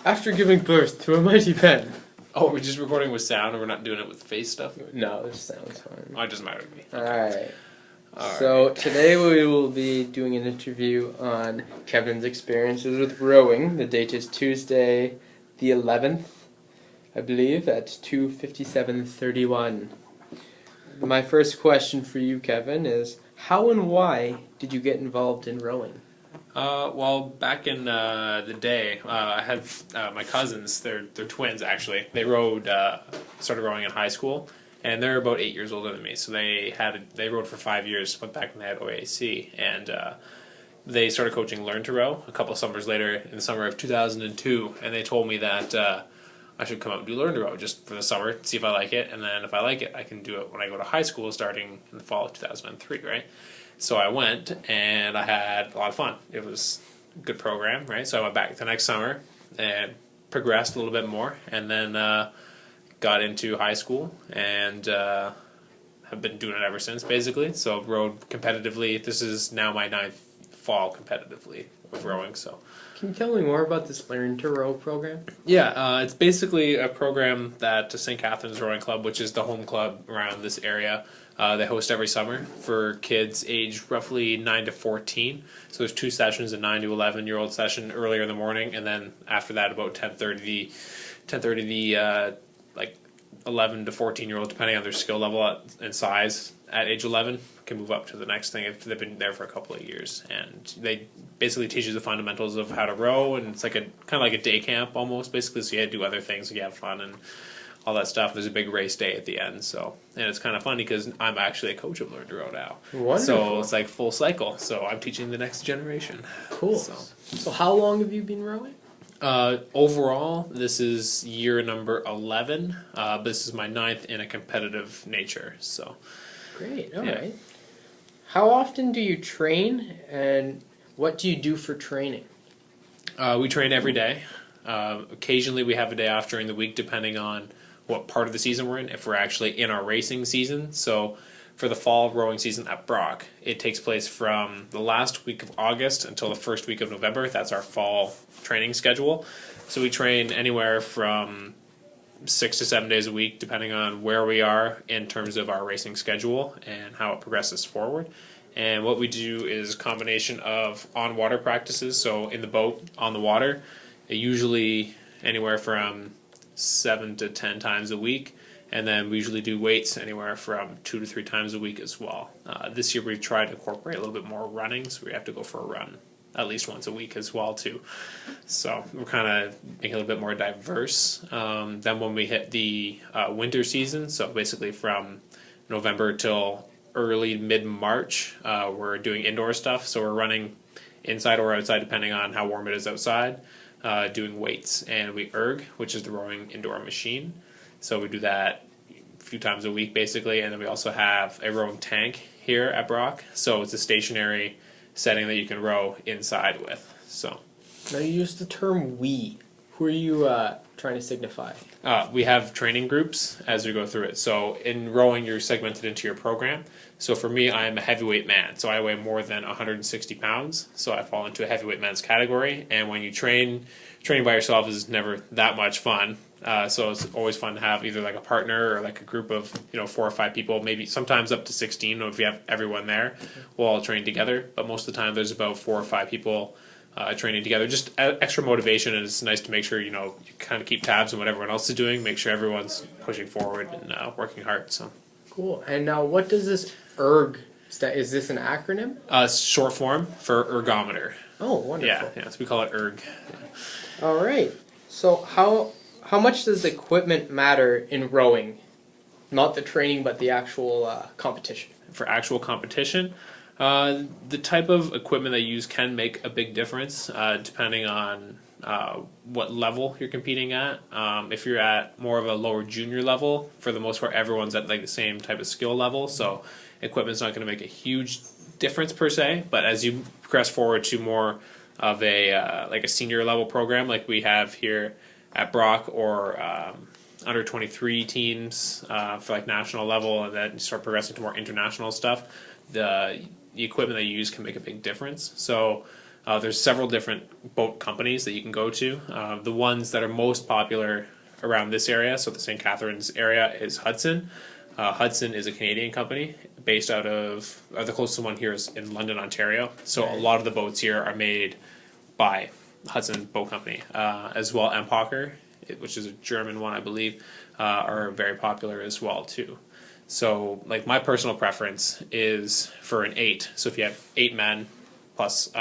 After giving birth to a mighty pen. Oh, we're just recording with sound and we're not doing it with face stuff? No, this sounds fine. Oh, it doesn't matter to me. Alright. So today we will be doing an interview on Kevin's experiences with rowing. The date is Tuesday the 11th, I believe, at 2:57:31. My first question for you, Kevin, is how and why did you get involved in rowing? Well, back in the day, I had my cousins. They're twins actually. They started rowing in high school, and they're about 8 years older than me. So they rowed for 5 years. Went back when they had OAC, and they started coaching Learn to Row a couple of summers later in the summer of 2002. And they told me that I should come out and do Learn to Row just for the summer, see if I like it, and then if I like it, I can do it when I go to high school starting in the fall of 2003, right? So I went, and I had a lot of fun. It was a good program, right? So I went back the next summer and progressed a little bit more, and then got into high school, and have been doing it ever since, basically. So rowed competitively. This is now my 9th fall competitively of rowing, so... Can you tell me more about this Learn to Row program? Yeah, it's basically a program that St. Catherine's Rowing Club, which is the home club around this area, they host every summer for kids aged roughly 9 to 14. So there's 2 sessions, a 9 to 11-year-old session earlier in the morning, and then after that about 10:30 the like 11 to 14-year-old, depending on their skill level and size at age 11, can move up to the next thing if they've been there for a couple of years. And they basically teach you the fundamentals of how to row, and it's like kind of like a day camp almost, basically. So you do other things, you have fun and all that stuff. There's a big race day at the end, and it's kind of funny because I'm actually a coach of Learn to Row now. Wonderful. So it's like full cycle. So I'm teaching the next generation. Cool. So how long have you been rowing? Overall, this is year number 11. This is my 9th in a competitive nature. So great. All right. How often do you train, and what do you do for training? We train every day. Occasionally, we have a day off during the week, depending on what part of the season we're in, if we're actually in our racing season. So for the fall rowing season at Brock, it takes place from the last week of August until the first week of November. That's our fall training schedule. So we train anywhere from 6 to 7 days a week, depending on where we are in terms of our racing schedule and how it progresses forward. And what we do is a combination of on-water practices, so in the boat, on the water, usually anywhere from 7 to 10 times a week, and then we usually do weights anywhere from 2 to 3 times a week as well. This year we've tried to incorporate a little bit more running, so we have to go for a run at least once a week as well too. So we're kind of making a little bit more diverse. Then when we hit the winter season, so basically from November till early mid-March, we're doing indoor stuff, so we're running inside or outside depending on how warm it is outside. Doing weights, and we erg, which is the rowing indoor machine. So we do that a few times a week basically, and then we also have a rowing tank here at Brock. So it's a stationary setting that you can row inside with. So now you use the term "we." Who are you trying to signify? We have training groups as we go through it. So in rowing, you're segmented into your program. So for me, I'm a heavyweight man. So I weigh more than 160 pounds. So I fall into a heavyweight man's category. And when you training by yourself is never that much fun. So it's always fun to have either like a partner or like a group of 4 or 5 people, maybe sometimes up to 16 if you have everyone there. We'll all train together. But most of the time, there's about 4 or 5 people training together, just extra motivation, and it's nice to make sure you kind of keep tabs on what everyone else is doing, make sure everyone's pushing forward and working hard. So cool. And now, what does this erg stand? Is this an acronym? Short form for ergometer. Oh, wonderful. Yeah, so we call it erg. All right. So how much does equipment matter in rowing? Not the training, but the actual competition. For actual competition, the type of equipment they use can make a big difference depending on what level you're competing at. If you're at more of a lower junior level, for the most part, everyone's at like the same type of skill level, so equipment's not going to make a huge difference per se. But as you progress forward to more of a like a senior level program, like we have here at Brock, or under 23 teams for like national level, and then start progressing to more international stuff, the equipment they use can make a big difference. So There's several different boat companies that you can go to. The ones that are most popular around this area, so the St. Catharines area, is Hudson. Hudson is a Canadian company based out of, the closest one here is in London, Ontario. So a lot of the boats here are made by Hudson Boat Company. As well, Empacher, which is a German one, I believe, are very popular as well too. So, like, my personal preference is for an 8. So if you have 8 men plus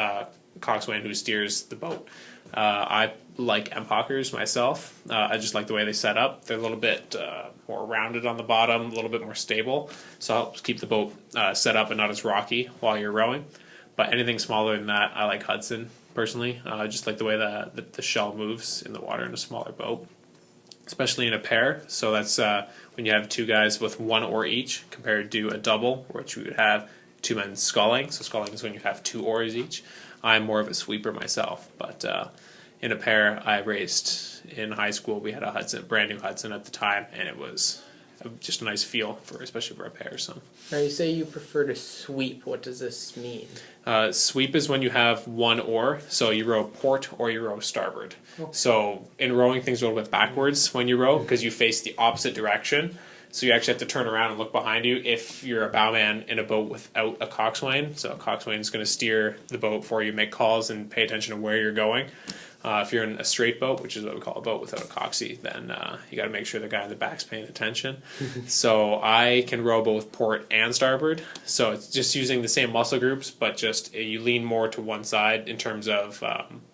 coxswain who steers the boat, I like Empachers myself. I just like the way they set up. They're a little bit more rounded on the bottom, a little bit more stable, so it helps keep the boat set up and not as rocky while you're rowing. But anything smaller than that, I like Hudson personally. I just like the way the shell moves in the water in a smaller boat, especially in a pair. So that's when you have 2 guys with 1 oar each compared to a double, which we would have 2 men sculling. So sculling is when you have 2 oars each. I'm more of a sweeper myself, but in a pair I raced in high school. We had a Hudson, brand new Hudson at the time, and it was just a nice feel especially for a pair. So now you say you prefer to sweep. What does this mean? Sweep is when you have 1 oar, so you row port or you row starboard. Okay. So in rowing, things are a little bit backwards when you row because you face the opposite direction. So you actually have to turn around and look behind you if you're a bowman in a boat without a coxswain. So a coxswain is going to steer the boat for you, make calls, and pay attention to where you're going. If you're in a straight boat, which is what we call a boat without a coxie, then you got to make sure the guy in the back's paying attention. So I can row both port and starboard. So it's just using the same muscle groups, but just you lean more to one side in terms of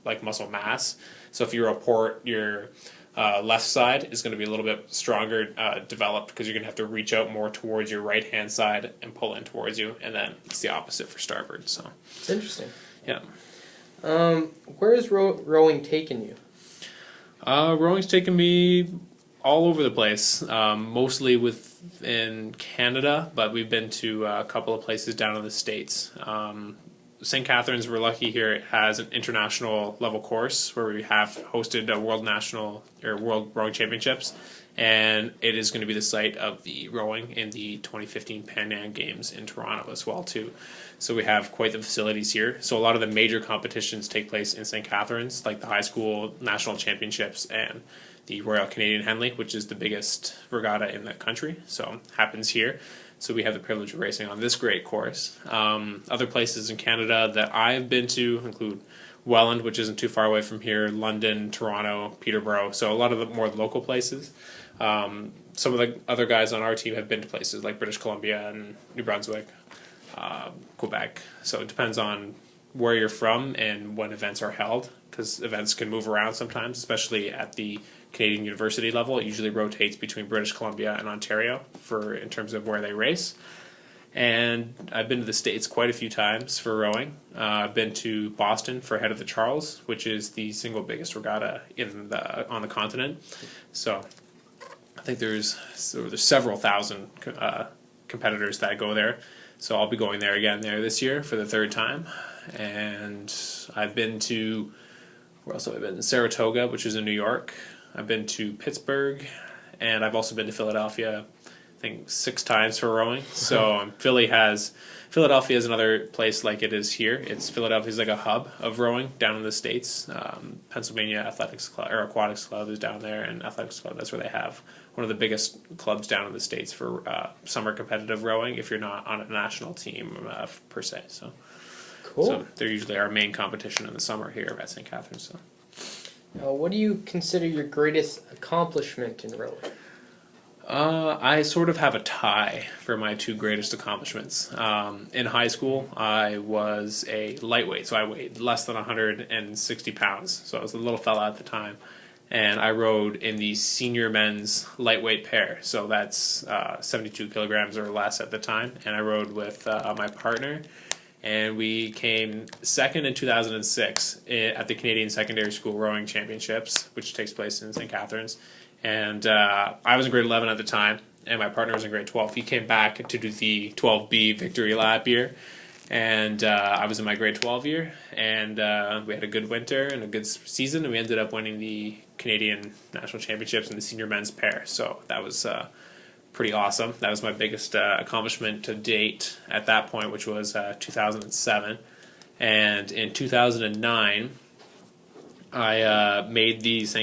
like muscle mass. So if you're a port, your left side is going to be a little bit stronger developed because you're going to have to reach out more towards your right hand side and pull in towards you, and then it's the opposite for starboard. So it's interesting. Yeah. Where has rowing taken you? Rowing's taken me all over the place, mostly within Canada, but we've been to a couple of places down in the States. St. Catharines, we're lucky here, it has an international level course where we have hosted a World Rowing Championships, and it is going to be the site of the rowing in the 2015 Pan Am Games in Toronto as well too. So we have quite the facilities here. So a lot of the major competitions take place in St. Catharines, like the high school national championships and the Royal Canadian Henley, which is the biggest regatta in the country. So happens here. So we have the privilege of racing on this great course. Other places in Canada that I've been to include Welland, which isn't too far away from here, London, Toronto, Peterborough. So a lot of the more local places. Some of the other guys on our team have been to places like British Columbia and New Brunswick, Quebec. So it depends on where you're from and when events are held, because events can move around sometimes, especially at the Canadian university level. It usually rotates between British Columbia and Ontario in terms of where they race. And I've been to the States quite a few times for rowing. I've been to Boston for Head of the Charles, which is the single biggest regatta on the continent. So I think there's several thousand competitors that go there. So I'll be going there again this year for the 3rd time. And I've been to, where else have I been? Saratoga, which is in New York. I've been to Pittsburgh, and I've also been to Philadelphia, I think 6 times for rowing. So Philadelphia is another place like it is here. Philadelphia is like a hub of rowing down in the States. Pennsylvania Athletics Club or Aquatics Club is down there, and Athletics Club, that's where they have one of the biggest clubs down in the States for summer competitive rowing if you're not on a national team per se. So cool. So they're usually our main competition in the summer here at St. Catharines. So. What do you consider your greatest accomplishment in rowing? I sort of have a tie for my 2 greatest accomplishments. In high school, I was a lightweight, so I weighed less than 160 pounds. So I was a little fella at the time. And I rowed in the senior men's lightweight pair. So that's 72 kilograms or less at the time. And I rowed with my partner. And we came 2nd in 2006 at the Canadian Secondary School Rowing Championships, which takes place in St. Catharines. And I was in grade 11 at the time, and my partner was in grade 12. He came back to do the 12B victory lap year, and I was in my grade 12 year. And we had a good winter and a good season, and we ended up winning the Canadian National Championships in the senior men's pair. So that was pretty awesome. That was my biggest accomplishment to date at that point, which was 2007. And in 2009, I made the St.